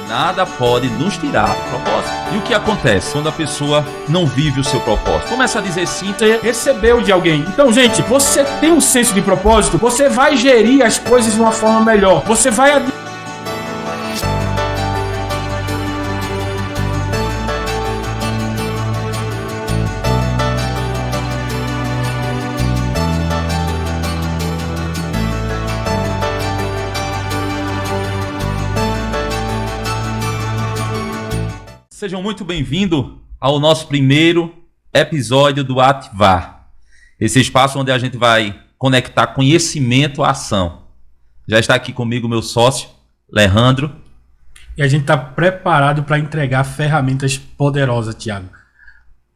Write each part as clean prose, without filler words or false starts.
Nada pode nos tirar do propósito. E o que acontece quando a pessoa não vive o seu propósito? Começa a dizer sim. Você recebeu de alguém. Então, gente, você tem um senso de propósito, você vai gerir as coisas de uma forma melhor. Você vai... Sejam muito bem-vindos ao nosso primeiro episódio do Ativar. Esse espaço onde a gente vai conectar conhecimento à ação. Já está aqui comigo meu sócio, Leandro. E a gente está preparado para entregar ferramentas poderosas, Thiago.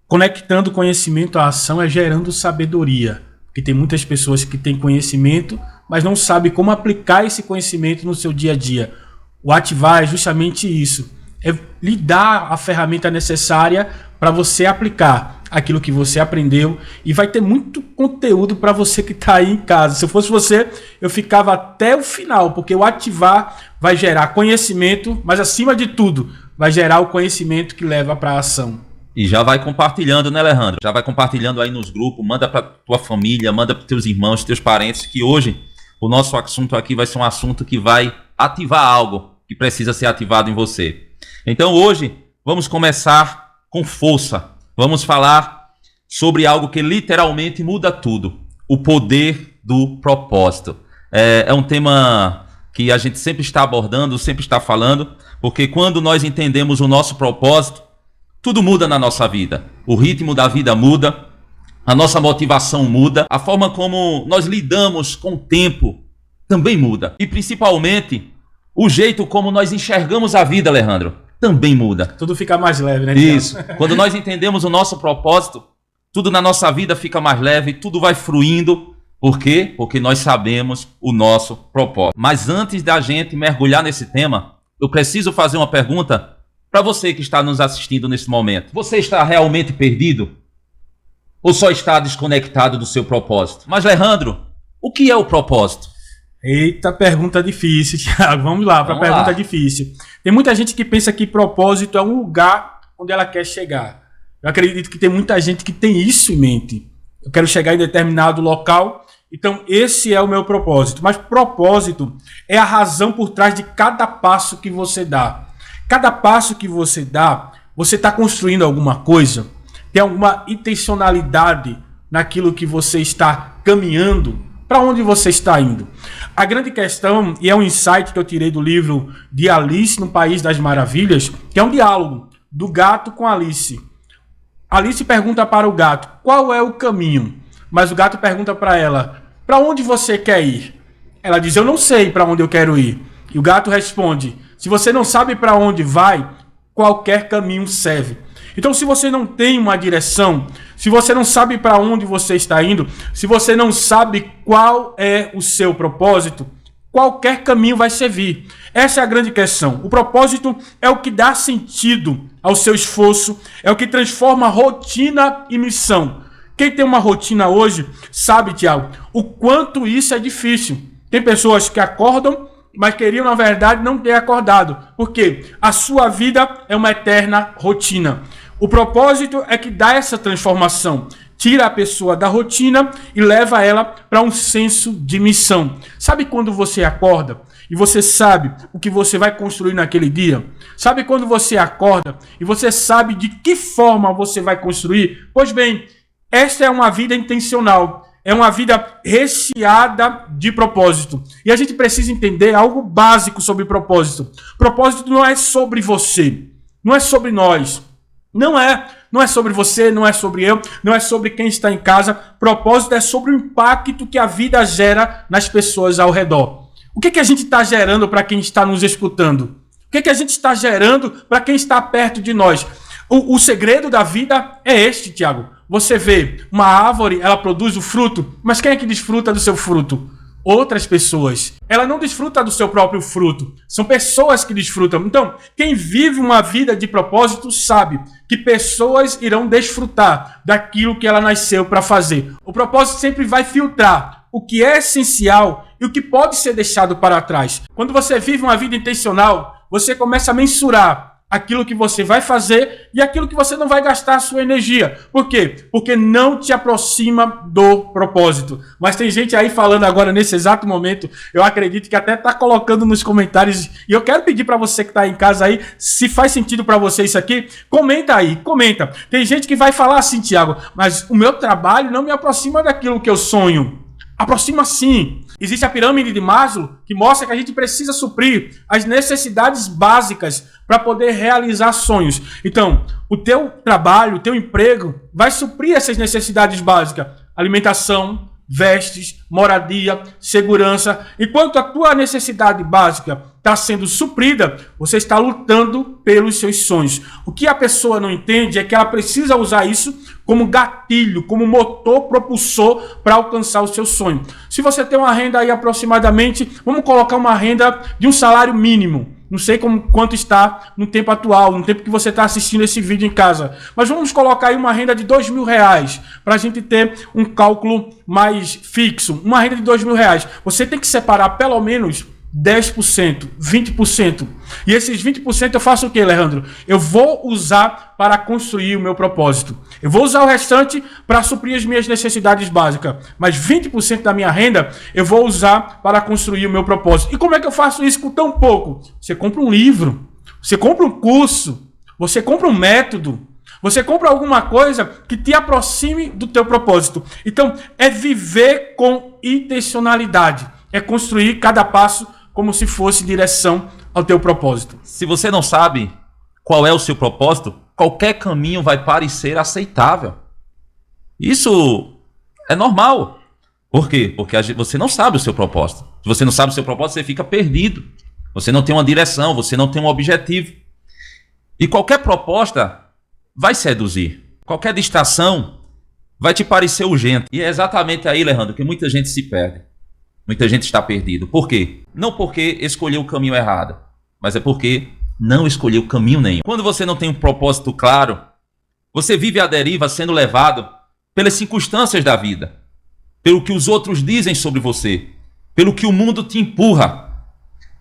Conectando conhecimento à ação é gerando sabedoria. Porque tem muitas pessoas que têm conhecimento, mas não sabem como aplicar esse conhecimento no seu dia a dia. O Ativar é justamente isso. É lhe dar a ferramenta necessária para você aplicar aquilo que você aprendeu, e vai ter muito conteúdo para você que está aí em casa. Se eu fosse você, eu ficava até o final, porque o Ativar vai gerar conhecimento, mas acima de tudo, vai gerar o conhecimento que leva para a ação. E já vai compartilhando, né, Leandro? Já vai compartilhando aí nos grupos, manda para tua família, manda para teus irmãos, teus parentes, que hoje o nosso assunto aqui vai ser um assunto que vai ativar algo que precisa ser ativado em você. Então hoje vamos começar com força. Vamos falar sobre algo que literalmente muda tudo. O poder do propósito. É um tema que a gente sempre está abordando, sempre está falando, porque quando nós entendemos o nosso propósito, tudo muda na nossa vida. O ritmo da vida muda, a nossa motivação muda, a forma como nós lidamos com o tempo também muda. E principalmente o jeito como nós enxergamos a vida, Leandro, também muda. Tudo fica mais leve, né? Isso. Quando nós entendemos o nosso propósito, tudo na nossa vida fica mais leve, tudo vai fluindo. Por quê? Porque nós sabemos o nosso propósito. Mas antes da gente mergulhar nesse tema, eu preciso fazer uma pergunta para você que está nos assistindo nesse momento. Você está realmente perdido? Ou só está desconectado do seu propósito? Mas, Leandro, o que é o propósito? Eita, pergunta difícil, Thiago. Vamos lá para a pergunta difícil. Tem muita gente que pensa que propósito é um lugar onde ela quer chegar. Eu acredito que tem muita gente que tem isso em mente. Eu quero chegar em determinado local, então esse é o meu propósito. Mas propósito é a razão por trás de cada passo que você dá. Cada passo que você dá, você está construindo alguma coisa, tem alguma intencionalidade naquilo que você está caminhando. Para onde você está indo? A grande questão, e é um insight que eu tirei do livro de Alice no País das Maravilhas, que é um diálogo do gato com Alice. Alice pergunta para o gato, qual é o caminho? Mas o gato pergunta para ela, para onde você quer ir? Ela diz, eu não sei para onde eu quero ir. E o gato responde, se você não sabe para onde vai, qualquer caminho serve. Então, se você não tem uma direção, se você não sabe para onde você está indo, se você não sabe qual é o seu propósito, qualquer caminho vai servir. Essa é a grande questão. O propósito é o que dá sentido ao seu esforço, é o que transforma rotina em missão. Quem tem uma rotina hoje sabe, Thiago, o quanto isso é difícil. Tem pessoas que acordam, mas queriam, na verdade, não ter acordado. Porque a sua vida é uma eterna rotina. O propósito é que dá essa transformação. Tira a pessoa da rotina e leva ela para um senso de missão. Sabe quando você acorda e você sabe o que você vai construir naquele dia? Sabe quando você acorda e você sabe de que forma você vai construir? Pois bem, esta é uma vida intencional. É uma vida recheada de propósito. E a gente precisa entender algo básico sobre propósito. Propósito não é sobre você, não é sobre nós. Não é sobre você, não é sobre eu, não é sobre quem está em casa. Propósito é sobre o impacto que a vida gera nas pessoas ao redor. O que a gente está gerando para quem está nos escutando? O que a gente está gerando para quem está perto de nós? O segredo da vida é este, Thiago. Você vê uma árvore, ela produz o fruto, mas quem é que desfruta do seu fruto? Outras pessoas. Ela não desfruta do seu próprio fruto. São pessoas que desfrutam. Então, quem vive uma vida de propósito sabe que pessoas irão desfrutar daquilo que ela nasceu para fazer. O propósito sempre vai filtrar o que é essencial e o que pode ser deixado para trás. Quando você vive uma vida intencional, você começa a mensurar aquilo que você vai fazer e aquilo que você não vai gastar a sua energia. Por quê? Porque não te aproxima do propósito. Mas tem gente aí falando agora, nesse exato momento, eu acredito que até está colocando nos comentários, e eu quero pedir para você que está em casa aí, se faz sentido para você isso aqui, comenta aí, comenta. Tem gente que vai falar assim, Tiago, mas o meu trabalho não me aproxima daquilo que eu sonho. Aproxima sim. Existe a pirâmide de Maslow, que mostra que a gente precisa suprir as necessidades básicas para poder realizar sonhos. Então, o teu trabalho, o teu emprego vai suprir essas necessidades básicas. Alimentação, vestes, moradia, segurança. Enquanto a tua necessidade básica está sendo suprida, você está lutando pelos seus sonhos. O que a pessoa não entende é que ela precisa usar isso como gatilho, como motor propulsor para alcançar o seu sonho. Se você tem uma renda aí aproximadamente, vamos colocar uma renda de um salário mínimo. Não sei quanto está no tempo atual, no tempo que você está assistindo esse vídeo em casa. Mas vamos colocar aí uma renda de R$2.000 para a gente ter um cálculo mais fixo. Uma renda de R$2.000. Você tem que separar pelo menos 10%, 20%. E esses 20% eu faço o quê, Alejandro? Eu vou usar para construir o meu propósito. Eu vou usar o restante para suprir as minhas necessidades básicas. Mas 20% da minha renda eu vou usar para construir o meu propósito. E como é que eu faço isso com tão pouco? Você compra um livro, você compra um curso, você compra um método, você compra alguma coisa que te aproxime do teu propósito. Então, é viver com intencionalidade. É construir cada passo como se fosse direção ao teu propósito. Se você não sabe qual é o seu propósito, qualquer caminho vai parecer aceitável. Isso é normal. Por quê? Porque você não sabe o seu propósito. Se você não sabe o seu propósito, você fica perdido. Você não tem uma direção, você não tem um objetivo. E qualquer proposta vai seduzir. Qualquer distração vai te parecer urgente. E é exatamente aí, Leandro, que muita gente se perde. Muita gente está perdido. Por quê? Não porque escolheu o caminho errado, mas é porque não escolheu caminho nenhum. Quando você não tem um propósito claro, você vive à deriva sendo levado pelas circunstâncias da vida, pelo que os outros dizem sobre você, pelo que o mundo te empurra.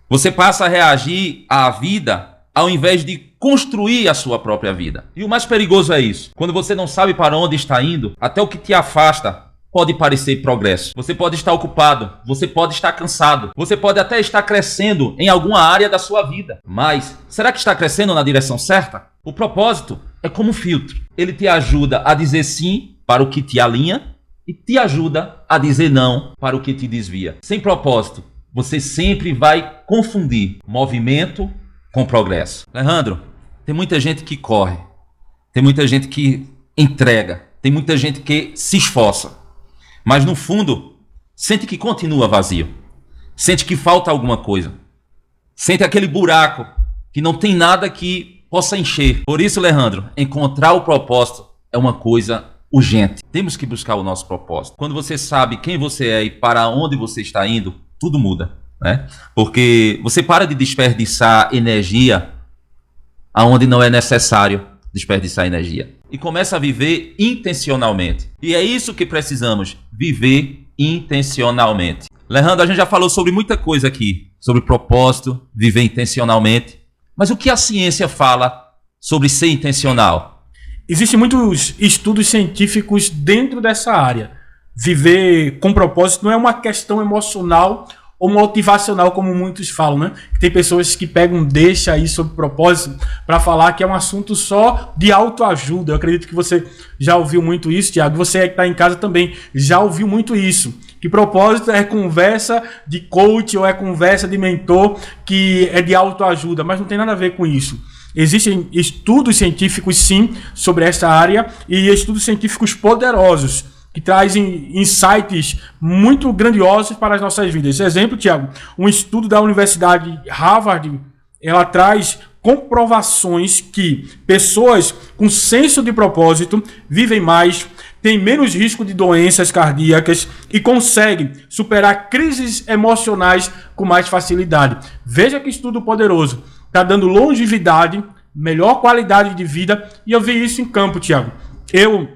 Você passa a reagir à vida ao invés de construir a sua própria vida. E o mais perigoso é isso. Quando você não sabe para onde está indo, até o que te afasta pode parecer progresso. Você pode estar ocupado, você pode estar cansado, você pode até estar crescendo em alguma área da sua vida. Mas será que está crescendo na direção certa? O propósito é como um filtro. Ele te ajuda a dizer sim para o que te alinha e te ajuda a dizer não para o que te desvia. Sem propósito, você sempre vai confundir movimento com progresso. Alejandro, tem muita gente que corre, tem muita gente que entrega, tem muita gente que se esforça, mas no fundo sente que continua vazio, sente que falta alguma coisa, sente aquele buraco que não tem nada que possa encher. Por isso, Alejandro, encontrar o propósito é uma coisa urgente. Temos que buscar o nosso propósito. Quando você sabe quem você é e para onde você está indo, tudo muda, né? Porque você para de desperdiçar energia aonde não é necessário desperdiçar energia e começa a viver intencionalmente. E é isso que precisamos, viver intencionalmente. Alejandro, a gente já falou sobre muita coisa aqui, sobre propósito, viver intencionalmente. Mas o que a ciência fala sobre ser intencional? Existem muitos estudos científicos dentro dessa área. Viver com propósito não é uma questão emocional ou motivacional, como muitos falam, né? Tem pessoas que pegam deixa aí sobre propósito para falar que é um assunto só de autoajuda. Eu acredito que você já ouviu muito isso, Tiago. Você que está em casa também já ouviu muito isso. Que propósito é conversa de coach ou é conversa de mentor que é de autoajuda, mas não tem nada a ver com isso. Existem estudos científicos, sim, sobre essa área e estudos científicos poderosos que trazem insights muito grandiosos para as nossas vidas. Esse exemplo, Tiago, um estudo da Universidade Harvard, ela traz comprovações que pessoas com senso de propósito vivem mais, têm menos risco de doenças cardíacas e conseguem superar crises emocionais com mais facilidade. Veja que estudo poderoso. Está dando longevidade, melhor qualidade de vida, e eu vi isso em campo, Tiago. Eu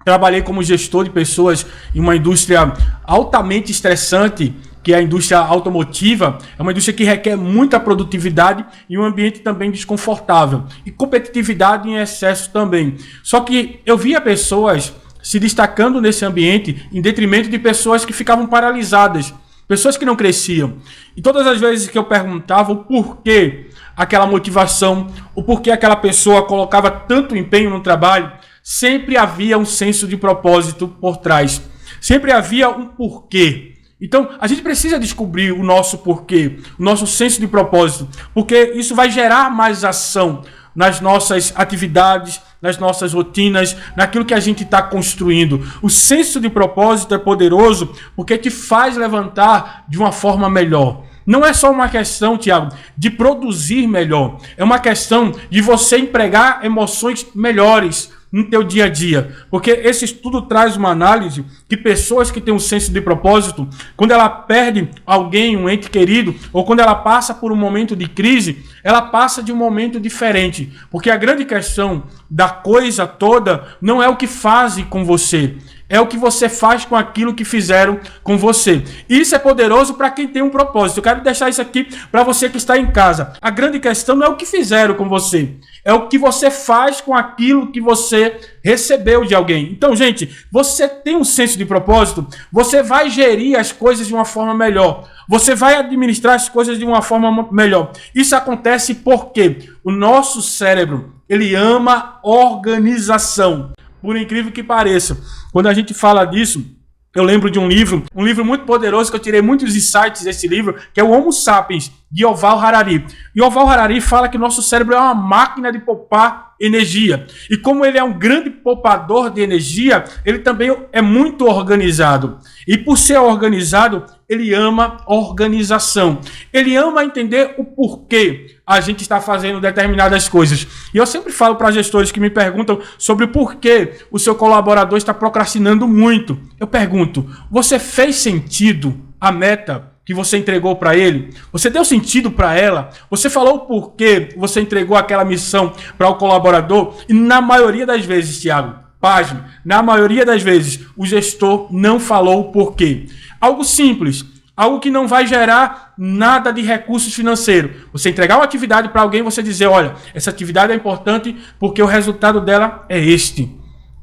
trabalhei como gestor de pessoas em uma indústria altamente estressante, que é a indústria automotiva, é uma indústria que requer muita produtividade e um ambiente também desconfortável. E competitividade em excesso também. Só que eu via pessoas se destacando nesse ambiente em detrimento de pessoas que ficavam paralisadas, pessoas que não cresciam. E todas as vezes que eu perguntava o porquê aquela motivação, o porquê aquela pessoa colocava tanto empenho no trabalho, sempre havia um senso de propósito por trás. Sempre havia um porquê. Então, a gente precisa descobrir o nosso porquê, o nosso senso de propósito, porque isso vai gerar mais ação nas nossas atividades, nas nossas rotinas, naquilo que a gente está construindo. O senso de propósito é poderoso porque te faz levantar de uma forma melhor. Não é só uma questão, Tiago, de produzir melhor. É uma questão de você empregar emoções melhores no teu dia a dia. Porque esse estudo traz uma análise que pessoas que têm um senso de propósito, quando ela perde alguém, um ente querido, ou quando ela passa por um momento de crise, ela passa de um momento diferente. Porque a grande questão da coisa toda não é o que fazem com você, é o que você faz com aquilo que fizeram com você. Isso é poderoso para quem tem um propósito. Eu quero deixar isso aqui para você que está em casa. A grande questão não é o que fizeram com você, é o que você faz com aquilo que você recebeu de alguém. Então, gente, você tem um senso de propósito, você vai gerir as coisas de uma forma melhor. Você vai administrar as coisas de uma forma melhor. Isso acontece porque o nosso cérebro, ele ama organização. Por incrível que pareça, quando a gente fala disso, eu lembro de um livro muito poderoso, que eu tirei muitos insights desse livro, que é o Homo Sapiens, de Yuval Harari. Yuval Harari fala que nosso cérebro é uma máquina de poupar energia. E como ele é um grande poupador de energia, ele também é muito organizado. E por ser organizado, ele ama organização. Ele ama entender o porquê a gente está fazendo determinadas coisas. E eu sempre falo para gestores que me perguntam sobre o porquê o seu colaborador está procrastinando muito. Eu pergunto, você fez sentido a meta que você entregou para ele? Você deu sentido para ela? Você falou o porquê você entregou aquela missão para o colaborador? E na maioria das vezes, Tiago, página, na maioria das vezes, o gestor não falou o porquê. Algo simples, algo que não vai gerar nada de recursos financeiros. Você entregar uma atividade para alguém, você dizer, olha, essa atividade é importante porque o resultado dela é este.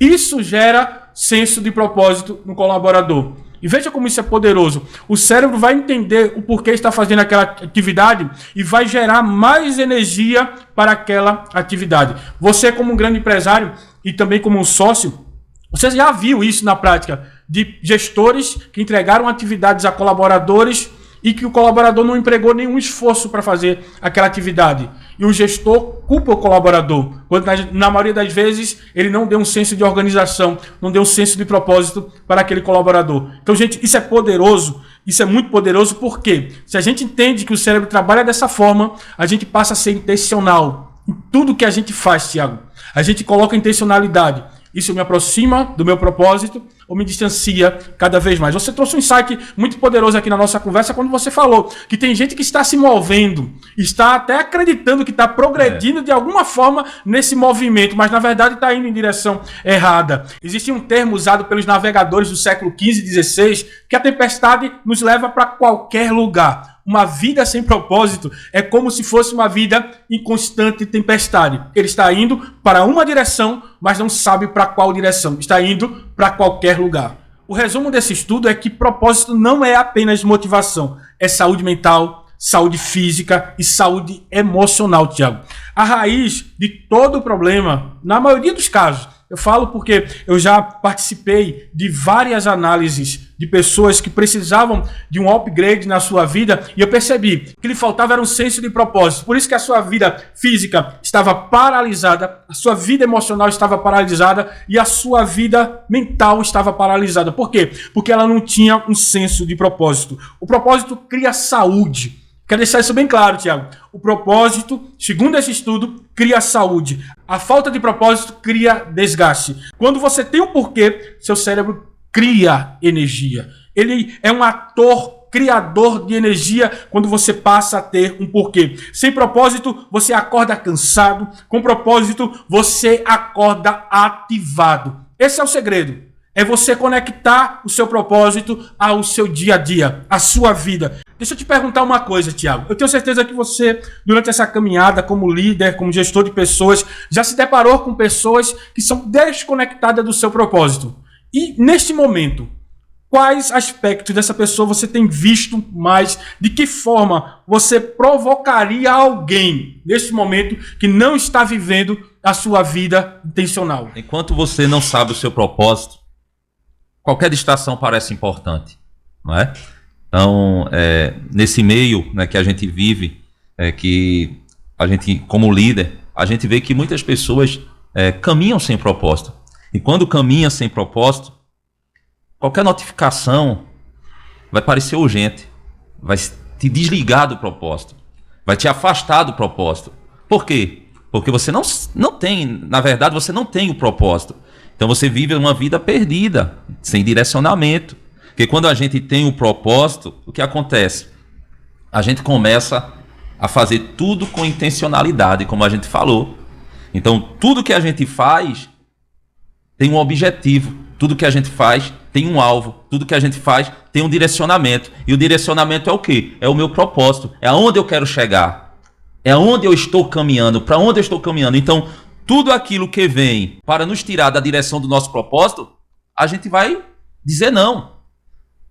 Isso gera senso de propósito no colaborador. E veja como isso é poderoso. O cérebro vai entender o porquê está fazendo aquela atividade e vai gerar mais energia para aquela atividade. Você, como um grande empresário e também como um sócio, você já viu isso na prática de gestores que entregaram atividades a colaboradores e que o colaborador não empregou nenhum esforço para fazer aquela atividade. E o gestor culpa o colaborador, quando na maioria das vezes ele não deu um senso de organização, não deu um senso de propósito para aquele colaborador. Então, gente, isso é poderoso, isso é muito poderoso, porque se a gente entende que o cérebro trabalha dessa forma, a gente passa a ser intencional em tudo que a gente faz, Tiago. A gente coloca intencionalidade. Isso me aproxima do meu propósito ou me distancia cada vez mais? Você trouxe um insight muito poderoso aqui na nossa conversa quando você falou que tem gente que está se movendo, está até acreditando que está progredindo de alguma forma nesse movimento, mas na verdade está indo em direção errada. Existe um termo usado pelos navegadores do século XV e XVI que a tempestade nos leva para qualquer lugar. Uma vida sem propósito é como se fosse uma vida em constante tempestade. Ele está indo para uma direção, mas não sabe para qual direção. Está indo para qualquer lugar. O resumo desse estudo é que propósito não é apenas motivação. É saúde mental, saúde física e saúde emocional, Tiago. A raiz de todo o problema, na maioria dos casos, eu falo porque eu já participei de várias análises de pessoas que precisavam de um upgrade na sua vida e eu percebi que lhe faltava era um senso de propósito. Por isso que a sua vida física estava paralisada, a sua vida emocional estava paralisada e a sua vida mental estava paralisada. Por quê? Porque ela não tinha um senso de propósito. O propósito cria saúde. Quero deixar isso bem claro, Tiago. O propósito, segundo esse estudo, cria saúde. A falta de propósito cria desgaste. Quando você tem um porquê, seu cérebro cria energia. Ele é um ator criador de energia quando você passa a ter um porquê. Sem propósito, você acorda cansado. Com propósito, você acorda ativado. Esse é o segredo. É você conectar o seu propósito ao seu dia a dia, à sua vida. Deixa eu te perguntar uma coisa, Thiago. Eu tenho certeza que você, durante essa caminhada como líder, como gestor de pessoas, já se deparou com pessoas que são desconectadas do seu propósito. E, neste momento, quais aspectos dessa pessoa você tem visto mais? De que forma você provocaria alguém, neste momento, que não está vivendo a sua vida intencional? Enquanto você não sabe o seu propósito, qualquer distração parece importante, não é? Então, nesse meio, né, que a gente vive, que a gente, como líder, a gente vê que muitas pessoas caminham sem propósito. E quando caminha sem propósito, qualquer notificação vai parecer urgente, vai te desligar do propósito, vai te afastar do propósito. Por quê? Porque você não tem, na verdade, você não tem o propósito. Então você vive uma vida perdida, sem direcionamento. Porque quando a gente tem o propósito, o que acontece? A gente começa a fazer tudo com intencionalidade, como a gente falou. Então tudo que a gente faz tem um objetivo, tudo que a gente faz tem um alvo, tudo que a gente faz tem um direcionamento. E o direcionamento é o quê? É o meu propósito, é aonde eu quero chegar, é aonde eu estou caminhando, para onde eu estou caminhando. Então tudo aquilo que vem para nos tirar da direção do nosso propósito, a gente vai dizer não.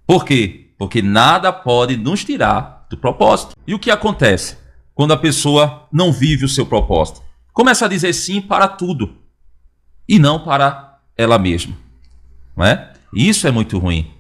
Por quê? Porque nada pode nos tirar do propósito. E o que acontece quando a pessoa não vive o seu propósito? Começa a dizer sim para tudo e não para ela mesma. Não é? Isso é muito ruim.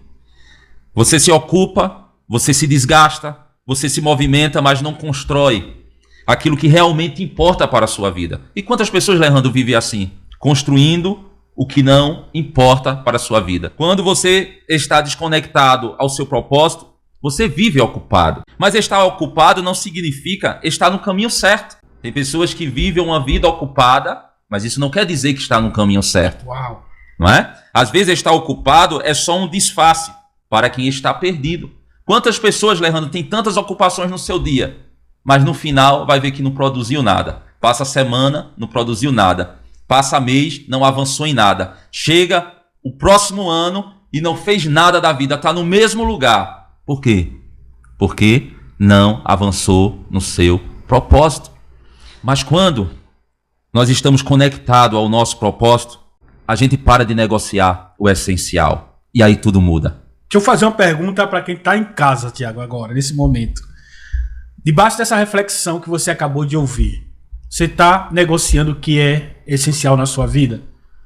Você se ocupa, você se desgasta, você se movimenta, mas não constrói aquilo que realmente importa para a sua vida. E quantas pessoas, Leandro, vivem assim? Construindo o que não importa para a sua vida. Quando você está desconectado ao seu propósito, você vive ocupado. Mas estar ocupado não significa estar no caminho certo. Tem pessoas que vivem uma vida ocupada, mas isso não quer dizer que está no caminho certo. Uau! Não é? Às vezes estar ocupado é só um disfarce para quem está perdido. Quantas pessoas, Leandro, têm tantas ocupações no seu dia, mas no final vai ver que não produziu nada. Passa a semana, não produziu nada. Passa mês, não avançou em nada. Chega o próximo ano e não fez nada da vida, está no mesmo lugar. Por quê? Porque não avançou no seu propósito. Mas quando nós estamos conectados ao nosso propósito, a gente para de negociar o essencial. E aí tudo muda. Deixa eu fazer uma pergunta para quem está em casa, Thiago, agora, nesse momento. Debaixo dessa reflexão que você acabou de ouvir, você está negociando o que é essencial na sua vida?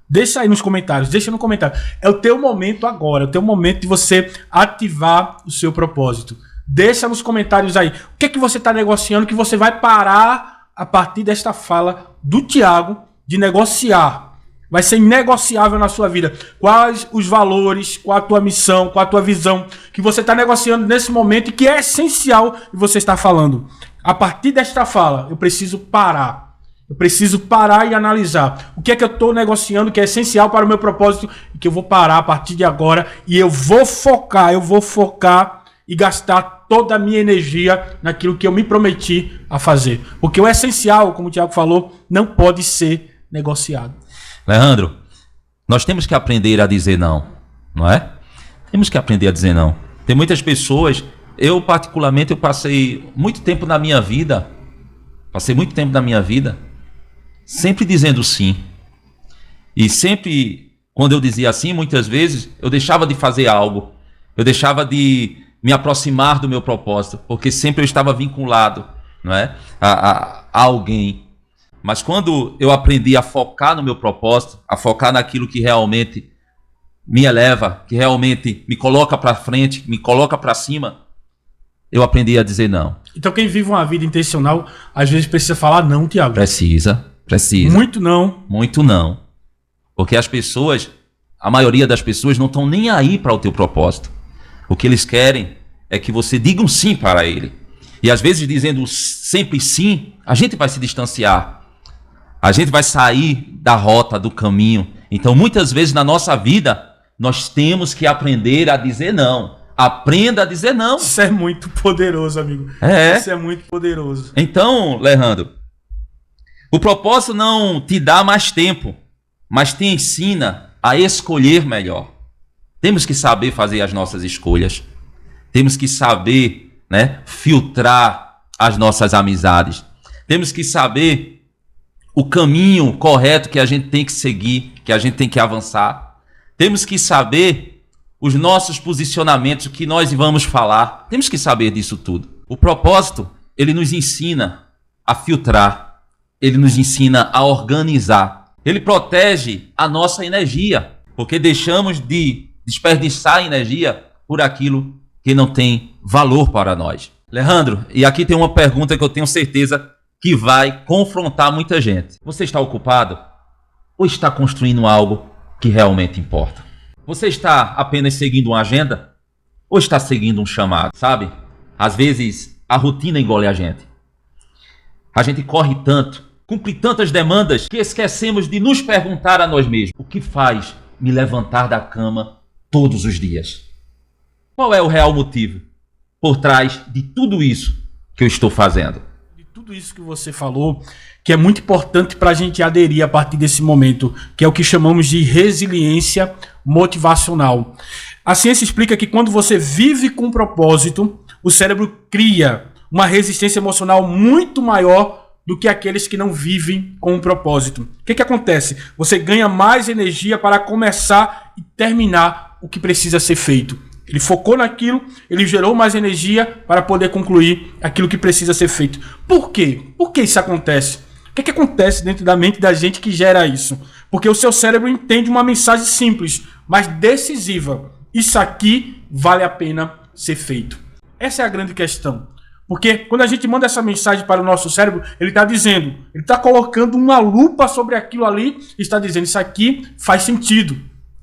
Deixa aí nos comentários, deixa no comentário. É o teu momento agora, é o teu momento de você ativar o seu propósito. Deixa nos comentários aí. O que é que você está negociando que você vai parar a partir desta fala do Thiago de negociar? Vai ser inegociável na sua vida. Quais os valores, qual a tua missão, qual a tua visão que você está negociando nesse momento e que é essencial que você está falando. A partir desta fala, eu preciso parar. Eu preciso parar e analisar. O que é que eu estou negociando que é essencial para o meu propósito e que eu vou parar a partir de agora e eu vou focar e gastar toda a minha energia naquilo que eu me prometi a fazer. Porque o essencial, como o Thiago falou, não pode ser negociado. Leandro, nós temos que aprender a dizer não, não é? Temos que aprender a dizer não. Tem muitas pessoas, eu particularmente, eu passei muito tempo na minha vida, sempre dizendo sim. E sempre, quando eu dizia sim, muitas vezes, eu deixava de fazer algo, eu deixava de me aproximar do meu propósito, porque sempre eu estava vinculado, não é? a alguém. Mas quando eu aprendi a focar no meu propósito, a focar naquilo que realmente me eleva, que realmente me coloca para frente, me coloca para cima, eu aprendi a dizer não. Então quem vive uma vida intencional, às vezes precisa falar não, Thiago. Precisa. Muito não. Muito não. Porque as pessoas, a maioria das pessoas não estão nem aí para o teu propósito. O que eles querem é que você diga um sim para ele. E às vezes dizendo sempre sim, a gente vai se distanciar. A gente vai sair da rota, do caminho. Então, muitas vezes na nossa vida, nós temos que aprender a dizer não. Aprenda a dizer não. Isso é muito poderoso, amigo. Isso é muito poderoso. Então, Leandro, o propósito não te dá mais tempo, mas te ensina a escolher melhor. Temos que saber fazer as nossas escolhas. Temos que saber, né, filtrar as nossas amizades. Temos que saber o caminho correto que a gente tem que seguir, que a gente tem que avançar. Temos que saber os nossos posicionamentos, o que nós vamos falar. Temos que saber disso tudo. O propósito, ele nos ensina a filtrar. Ele nos ensina a organizar. Ele protege a nossa energia, porque deixamos de desperdiçar energia por aquilo que não tem valor para nós. Leandro, e aqui tem uma pergunta que eu tenho certeza que vai confrontar muita gente. Você está ocupado ou está construindo algo que realmente importa? Você está apenas seguindo uma agenda ou está seguindo um chamado? Sabe? Às vezes a rotina engole a gente. A gente corre tanto, cumpre tantas demandas que esquecemos de nos perguntar a nós mesmos: o que faz me levantar da cama todos os dias? Qual é o real motivo por trás de tudo isso que eu estou fazendo? De tudo isso que você falou, que é muito importante para a gente aderir a partir desse momento, que é o que chamamos de resiliência motivacional. A ciência explica que quando você vive com um propósito, o cérebro cria uma resistência emocional muito maior do que aqueles que não vivem com um propósito. O que acontece? Você ganha mais energia para começar e terminar o que precisa ser feito. Ele focou naquilo, ele gerou mais energia para poder concluir aquilo que precisa ser feito. Por quê? Por que isso acontece? O que acontece dentro da mente da gente que gera isso? Porque o seu cérebro entende uma mensagem simples, mas decisiva. Isso aqui vale a pena ser feito. Essa é a grande questão. Porque quando a gente manda essa mensagem para o nosso cérebro, ele está dizendo, ele está colocando uma lupa sobre aquilo ali e está dizendo: isso aqui faz sentido.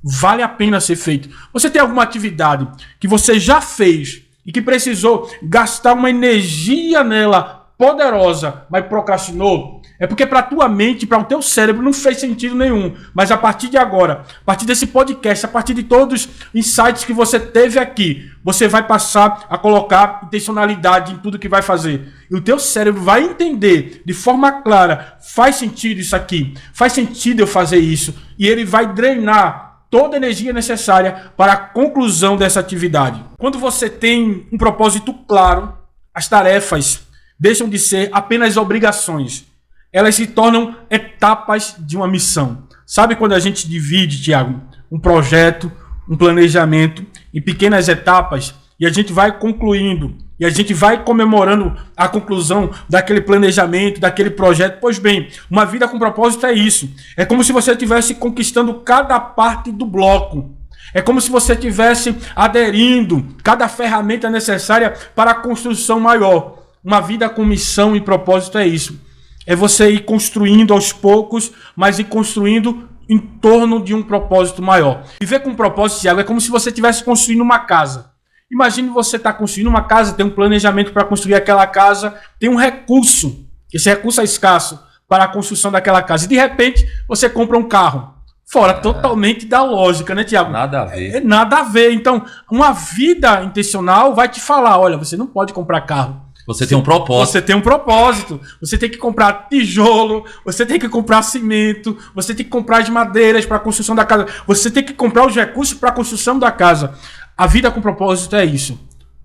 Vale a pena ser feito. Você tem alguma atividade que você já fez e que precisou gastar uma energia nela poderosa, mas procrastinou? É porque para a tua mente, para o teu cérebro, não fez sentido nenhum. Mas a partir de agora, a partir desse podcast, a partir de todos os insights que você teve aqui, você vai passar a colocar intencionalidade em tudo que vai fazer. E o teu cérebro vai entender de forma clara: faz sentido isso aqui, faz sentido eu fazer isso. E ele vai drenar toda a energia necessária para a conclusão dessa atividade. Quando você tem um propósito claro, as tarefas deixam de ser apenas obrigações. Elas se tornam etapas de uma missão. Sabe quando a gente divide, Tiago, um projeto, um planejamento em pequenas etapas e a gente vai concluindo e a gente vai comemorando a conclusão daquele planejamento, daquele projeto? Pois bem, uma vida com propósito é isso. É como se você estivesse conquistando cada parte do bloco. É como se você estivesse aderindo cada ferramenta necessária para a construção maior. Uma vida com missão e propósito é isso. É você ir construindo aos poucos, mas ir construindo em torno de um propósito maior. Viver com um propósito, Tiago, é como se você estivesse construindo uma casa. Imagine você estar construindo uma casa, tem um planejamento para construir aquela casa, tem um recurso, esse recurso é escasso para a construção daquela casa. E de repente você compra um carro. Fora totalmente da lógica, né, Tiago? Nada a ver. Nada a ver. Então, uma vida intencional vai te falar: olha, você não pode comprar carro. Você tem um propósito. Você tem um propósito. Você tem que comprar tijolo, você tem que comprar cimento, você tem que comprar as madeiras para a construção da casa, você tem que comprar os recursos para a construção da casa. A vida com propósito é isso.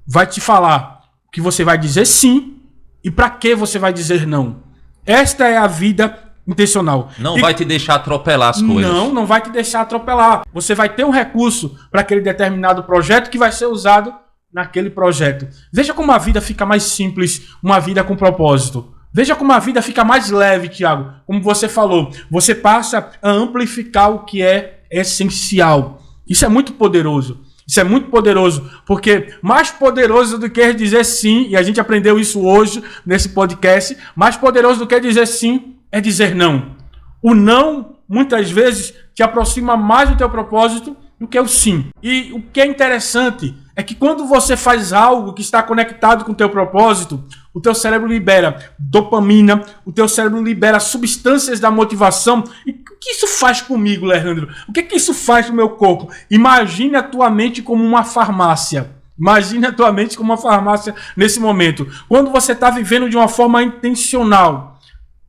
Vai te falar que você vai dizer sim e para que você vai dizer não. Esta é a vida intencional. Não vai te deixar atropelar as coisas. Não vai te deixar atropelar. Você vai ter um recurso para aquele determinado projeto que vai ser usado naquele projeto. Veja como a vida fica mais simples, uma vida com propósito. Veja como a vida fica mais leve, Tiago. Como você falou, você passa a amplificar o que é essencial. Isso é muito poderoso. Isso é muito poderoso, porque mais poderoso do que dizer sim, e a gente aprendeu isso hoje nesse podcast, mais poderoso do que dizer sim é dizer não. O não, muitas vezes, te aproxima mais do teu propósito do que o sim. E o que é interessante é que quando você faz algo que está conectado com o teu propósito, o teu cérebro libera dopamina, o teu cérebro libera substâncias da motivação. E o que isso faz comigo, Leandro? O que isso faz com o meu corpo? Imagine a tua mente como uma farmácia. Imagine a tua mente como uma farmácia nesse momento. Quando você está vivendo de uma forma intencional,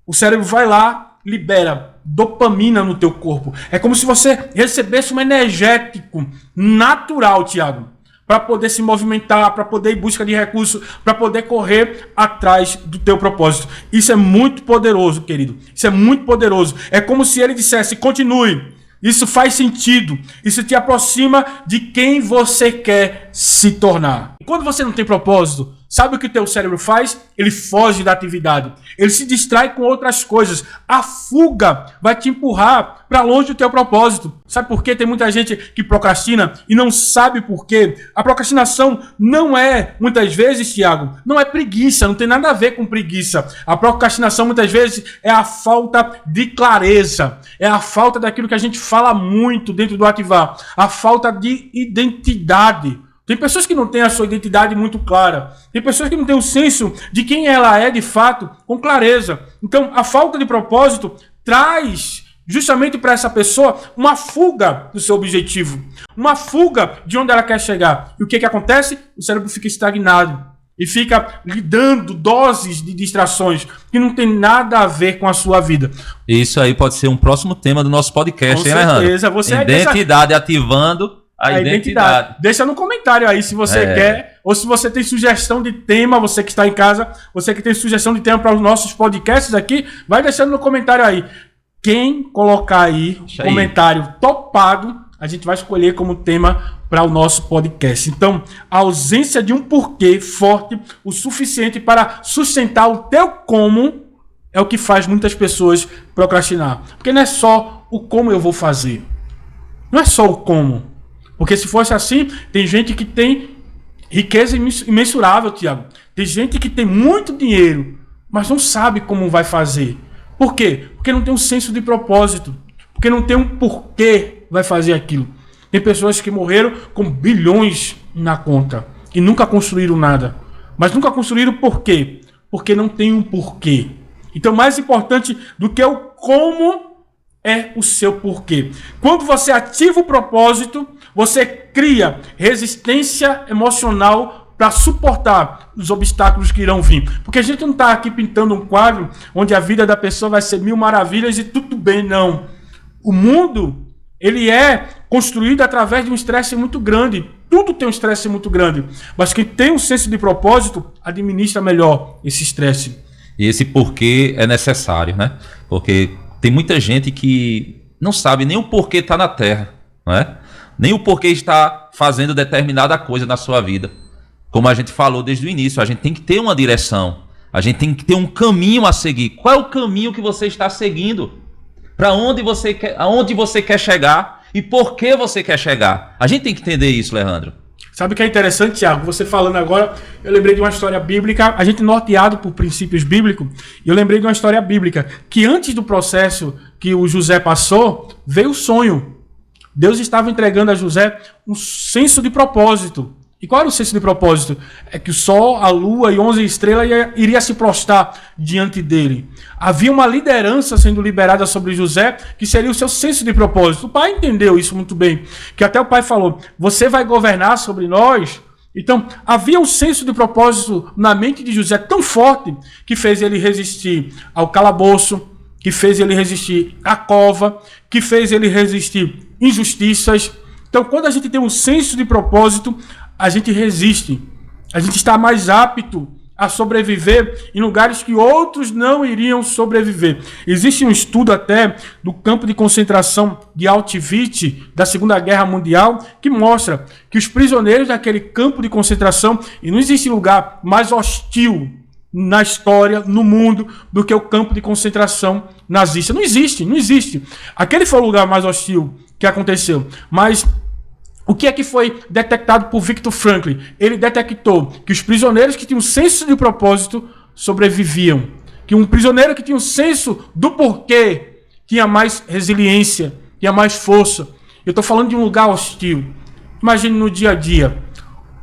o cérebro vai lá libera dopamina no teu corpo. É como se você recebesse um energético natural, Tiago, para poder se movimentar, para poder ir em busca de recursos, para poder correr atrás do teu propósito. Isso é muito poderoso, querido. Isso é muito poderoso. É como se ele dissesse, continue. Isso faz sentido. Isso te aproxima de quem você quer se tornar. E quando você não tem propósito, sabe o que o teu cérebro faz? Ele foge da atividade. Ele se distrai com outras coisas. A fuga vai te empurrar para longe do teu propósito. Sabe por quê? Tem muita gente que procrastina e não sabe por quê. A procrastinação não é, muitas vezes, Tiago, não é preguiça, não tem nada a ver com preguiça. A procrastinação, muitas vezes, é a falta de clareza. É a falta daquilo que a gente fala muito dentro do Ativar. A falta de identidade. Tem pessoas que não têm a sua identidade muito clara. Tem pessoas que não têm o senso de quem ela é de fato com clareza. Então, a falta de propósito traz justamente para essa pessoa uma fuga do seu objetivo. Uma fuga de onde ela quer chegar. E o que acontece? O cérebro fica estagnado. E fica lhe dando doses de distrações que não tem nada a ver com a sua vida. Isso aí pode ser um próximo tema do nosso podcast, hein, Alejandro? Com certeza. Você identidade, ativando a identidade. Deixa no comentário aí se você quer, ou se você tem sugestão de tema, você que está em casa, você que tem sugestão de tema para os nossos podcasts aqui, vai deixando no comentário aí. Quem colocar aí comentário topado, a gente vai escolher como tema para o nosso podcast. Então, a ausência de um porquê forte o suficiente para sustentar o teu como é o que faz muitas pessoas procrastinar. Porque não é só o como eu vou fazer. Não é só o como. Porque se fosse assim, tem gente que tem riqueza imensurável, Tiago. Tem gente que tem muito dinheiro, mas não sabe como vai fazer. Por quê? Porque não tem um senso de propósito. Porque não tem um porquê vai fazer aquilo. Tem pessoas que morreram com bilhões na conta e nunca construíram nada. Mas nunca construíram por quê? Porque não tem um porquê. Então, mais importante do que o como é o seu porquê. Quando você ativa o propósito, você cria resistência emocional para suportar os obstáculos que irão vir. Porque a gente não está aqui pintando um quadro onde a vida da pessoa vai ser mil maravilhas e tudo bem, não. O mundo, ele é construído através de um estresse muito grande. Tudo tem um estresse muito grande. Mas quem tem um senso de propósito, administra melhor esse estresse. E esse porquê é necessário, né? Porque tem muita gente que não sabe nem o porquê está na Terra, não é? Nem o porquê está fazendo determinada coisa na sua vida. Como a gente falou desde o início, a gente tem que ter uma direção. A gente tem que ter um caminho a seguir. Qual é o caminho que você está seguindo? Para onde você quer chegar e por que você quer chegar? A gente tem que entender isso, Leandro. Sabe o que é interessante, Tiago? Você falando agora, eu lembrei de uma história bíblica, a gente norteado por princípios bíblicos, e eu lembrei de uma história bíblica, que antes do processo que o José passou, veio o sonho. Deus estava entregando a José um senso de propósito. E qual era o senso de propósito? É que o sol, a lua e 11 estrelas iria se prostrar diante dele. Havia uma liderança sendo liberada sobre José, que seria o seu senso de propósito. O pai entendeu isso muito bem, que até o pai falou, você vai governar sobre nós? Então, havia um senso de propósito na mente de José tão forte, que fez ele resistir ao calabouço, que fez ele resistir à cova, que fez ele resistir injustiças. Então, quando a gente tem um senso de propósito, a gente resiste. A gente está mais apto a sobreviver em lugares que outros não iriam sobreviver. Existe um estudo até do campo de concentração de Auschwitz da Segunda Guerra Mundial que mostra que os prisioneiros daquele campo de concentração, e não existe lugar mais hostil na história, no mundo, do que o campo de concentração nazista. Não existe, não existe. Aquele foi o lugar mais hostil que aconteceu. Mas o que é que foi detectado por Viktor Frankl? Ele detectou que os prisioneiros que tinham senso de propósito sobreviviam. Que um prisioneiro que tinha um senso do porquê tinha mais resiliência, tinha mais força. Eu estou falando de um lugar hostil. Imagine no dia a dia.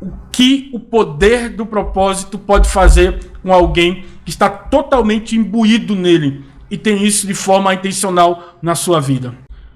O que o poder do propósito pode fazer com alguém que está totalmente imbuído nele e tem isso de forma intencional na sua vida.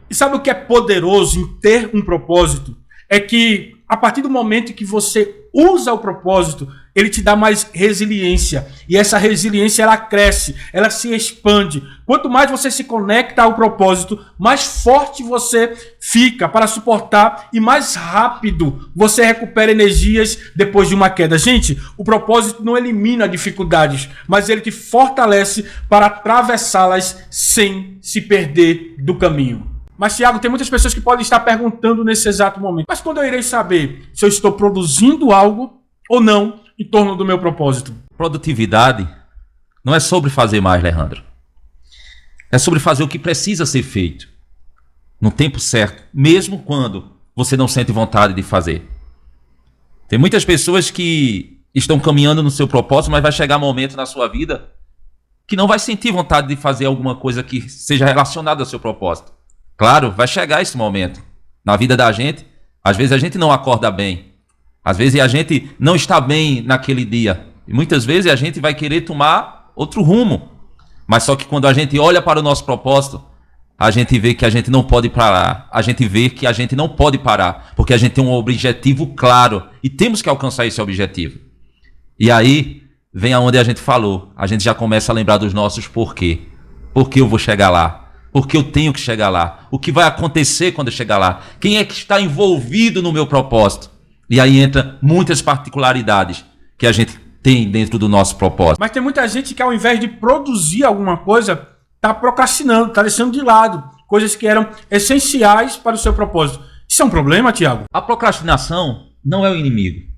E sabe o que é poderoso em ter um propósito? É que a partir do momento que você usa o propósito, ele te dá mais resiliência. E essa resiliência, ela cresce, ela se expande. Quanto mais você se conecta ao propósito, mais forte você fica para suportar e mais rápido você recupera energias depois de uma queda. Gente, o propósito não elimina dificuldades, mas ele te fortalece para atravessá-las sem se perder do caminho. Mas, Tiago, tem muitas pessoas que podem estar perguntando nesse exato momento. Mas quando eu irei saber se eu estou produzindo algo ou não em torno do meu propósito? Produtividade não é sobre fazer mais, Leandro. É sobre fazer o que precisa ser feito no tempo certo, mesmo quando você não sente vontade de fazer. Tem muitas pessoas que estão caminhando no seu propósito, mas vai chegar um momento na sua vida que não vai sentir vontade de fazer alguma coisa que seja relacionada ao seu propósito. Claro, vai chegar esse momento. Na vida da gente, às vezes a gente não acorda bem. Às vezes a gente não está bem naquele dia. E muitas vezes a gente vai querer tomar outro rumo. Mas só que quando a gente olha para o nosso propósito, a gente vê que a gente não pode parar. A gente vê que a gente não pode parar. Porque a gente tem um objetivo claro. E temos que alcançar esse objetivo. E aí vem aonde a gente falou. A gente já começa a lembrar dos nossos porquê. Por que eu vou chegar lá? Porque eu tenho que chegar lá. O que vai acontecer quando eu chegar lá? Quem é que está envolvido no meu propósito? E aí entra muitas particularidades que a gente tem dentro do nosso propósito. Mas tem muita gente que ao invés de produzir alguma coisa, está procrastinando, está deixando de lado coisas que eram essenciais para o seu propósito. Isso é um problema, Tiago? A procrastinação não é o inimigo.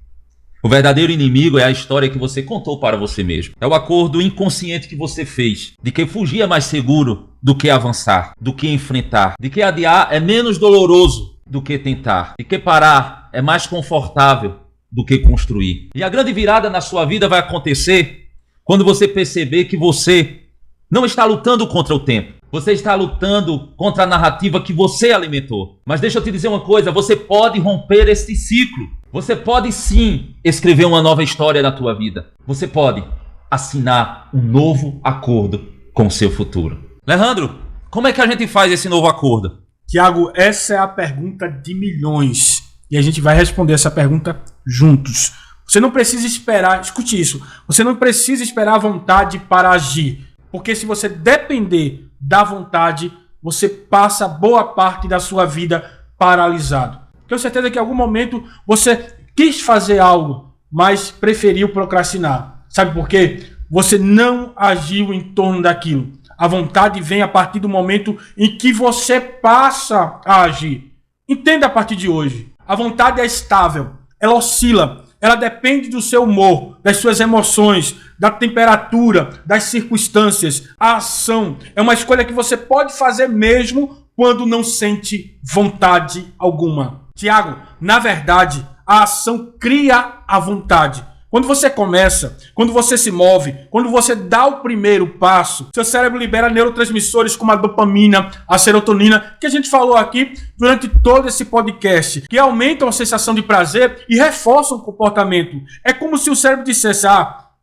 O verdadeiro inimigo é a história que você contou para você mesmo. É o acordo inconsciente que você fez, de que fugir é mais seguro do que avançar, do que enfrentar, de que adiar é menos doloroso do que tentar, de que parar é mais confortável do que construir. E a grande virada na sua vida vai acontecer quando você perceber que você não está lutando contra o tempo. Você está lutando contra a narrativa que você alimentou. Mas deixa eu te dizer uma coisa, você pode romper este ciclo. Você pode sim escrever uma nova história na tua vida. Você pode assinar um novo acordo com o seu futuro. Leandro, como é que a gente faz esse novo acordo? Tiago, essa é a pergunta de milhões. E a gente vai responder essa pergunta juntos. Você não precisa esperar, escute isso, você não precisa esperar a vontade para agir. Porque se você depender da vontade, você passa boa parte da sua vida paralisado. Tenho certeza que em algum momento você quis fazer algo, mas preferiu procrastinar. Sabe por quê? Você não agiu em torno daquilo. A vontade vem a partir do momento em que você passa a agir. Entenda a partir de hoje. A vontade é estável, ela oscila, ela depende do seu humor, das suas emoções, da temperatura, das circunstâncias. A ação é uma escolha que você pode fazer mesmo quando não sente vontade alguma. Tiago, na verdade, a ação cria a vontade. Quando você começa, quando você se move, quando você dá o primeiro passo, seu cérebro libera neurotransmissores como a dopamina, a serotonina, que a gente falou aqui durante todo esse podcast, que aumentam a sensação de prazer e reforçam o comportamento. É como se o cérebro dissesse,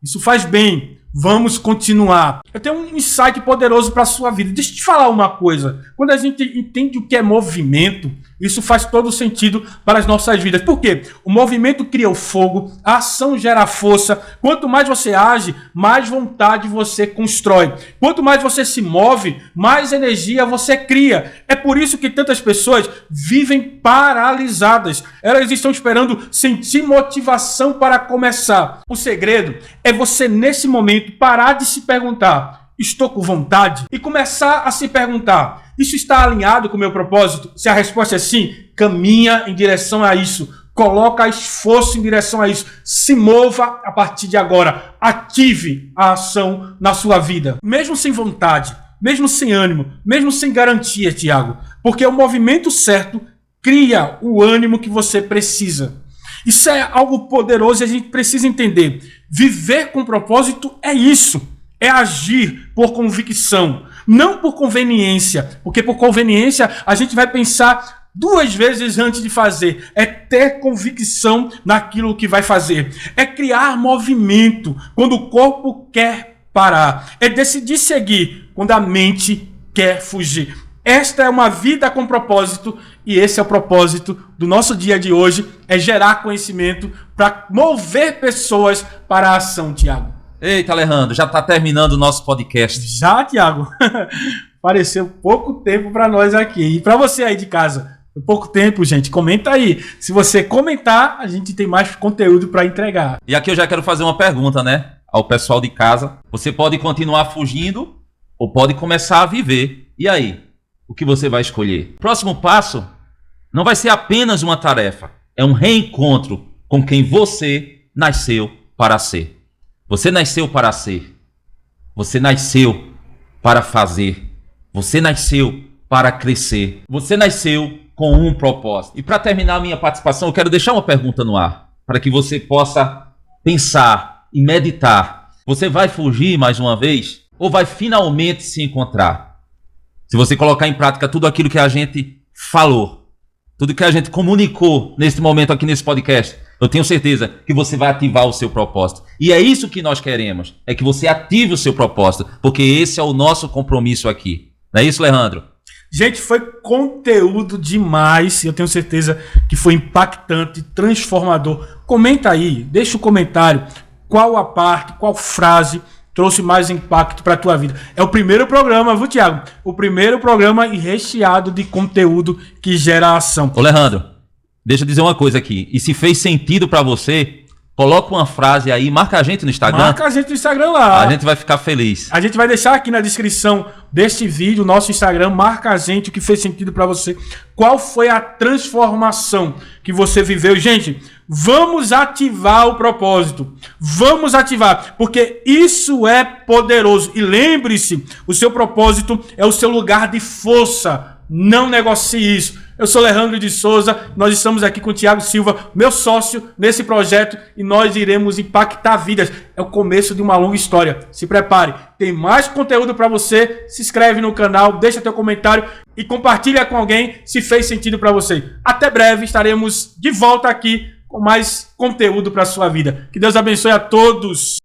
isso faz bem, vamos continuar. Eu tenho um insight poderoso para a sua vida. Deixa eu te falar uma coisa. Quando a gente entende o que é movimento, isso faz todo sentido para as nossas vidas. Por quê? O movimento cria o fogo, a ação gera força. Quanto mais você age, mais vontade você constrói. Quanto mais você se move, mais energia você cria. É por isso que tantas pessoas vivem paralisadas. Elas estão esperando sentir motivação para começar. O segredo é você, nesse momento, parar de se perguntar: estou com vontade? E começar a se perguntar: isso está alinhado com o meu propósito? Se a resposta é sim, caminha em direção a isso. Coloca esforço em direção a isso. Se mova a partir de agora. Ative a ação na sua vida. Mesmo sem vontade, mesmo sem ânimo, mesmo sem garantia, Tiago. Porque o movimento certo cria o ânimo que você precisa. Isso é algo poderoso e a gente precisa entender. Viver com propósito é isso. É agir por convicção, não por conveniência. Porque por conveniência a gente vai pensar 2 vezes antes de fazer. É ter convicção naquilo que vai fazer. É criar movimento quando o corpo quer parar. É decidir seguir quando a mente quer fugir. Esta é uma vida com propósito e esse é o propósito do nosso dia de hoje, é gerar conhecimento para mover pessoas para a ação, Tiago. Eita, Alejandro, já está terminando o nosso podcast. Já, Tiago. Pareceu pouco tempo para nós aqui. E para você aí de casa, foi pouco tempo, gente. Comenta aí. Se você comentar, a gente tem mais conteúdo para entregar. E aqui eu já quero fazer uma pergunta, né? Ao pessoal de casa. Você pode continuar fugindo ou pode começar a viver. E aí? O que você vai escolher? Próximo passo não vai ser apenas uma tarefa. É um reencontro com quem você nasceu para ser. Você nasceu para ser. Você nasceu para fazer. Você nasceu para crescer. Você nasceu com um propósito. E para terminar a minha participação, eu quero deixar uma pergunta no ar, para que você possa pensar e meditar. Você vai fugir mais uma vez? Ou vai finalmente se encontrar? Se você colocar em prática tudo aquilo que a gente falou, tudo que a gente comunicou nesse momento aqui nesse podcast, eu tenho certeza que você vai ativar o seu propósito. E é isso que nós queremos, é que você ative o seu propósito, porque esse é o nosso compromisso aqui. Não é isso, Alejandro? Gente, foi conteúdo demais. Eu tenho certeza que foi impactante, transformador. Comenta aí, deixa o comentário. Qual a parte, qual frase trouxe mais impacto para a tua vida? É o primeiro programa, viu, Tiago? O primeiro programa recheado de conteúdo que gera ação. Ô, Alejandro, deixa eu dizer uma coisa aqui. E se fez sentido para você, coloca uma frase aí, marca a gente no Instagram. Marca a gente no Instagram lá. A gente vai ficar feliz. A gente vai deixar aqui na descrição deste vídeo, nosso Instagram, marca a gente o que fez sentido para você. Qual foi a transformação que você viveu? Gente, vamos ativar o propósito. Vamos ativar, porque isso é poderoso. E lembre-se, o seu propósito é o seu lugar de força. Não negocie isso. Eu sou Alejandro de Souza, nós estamos aqui com o Tiago Silva, meu sócio nesse projeto, e nós iremos impactar vidas. É o começo de uma longa história. Se prepare, tem mais conteúdo para você. Se inscreve no canal, deixa teu comentário e compartilha com alguém se fez sentido para você. Até breve, estaremos de volta aqui com mais conteúdo para a sua vida. Que Deus abençoe a todos.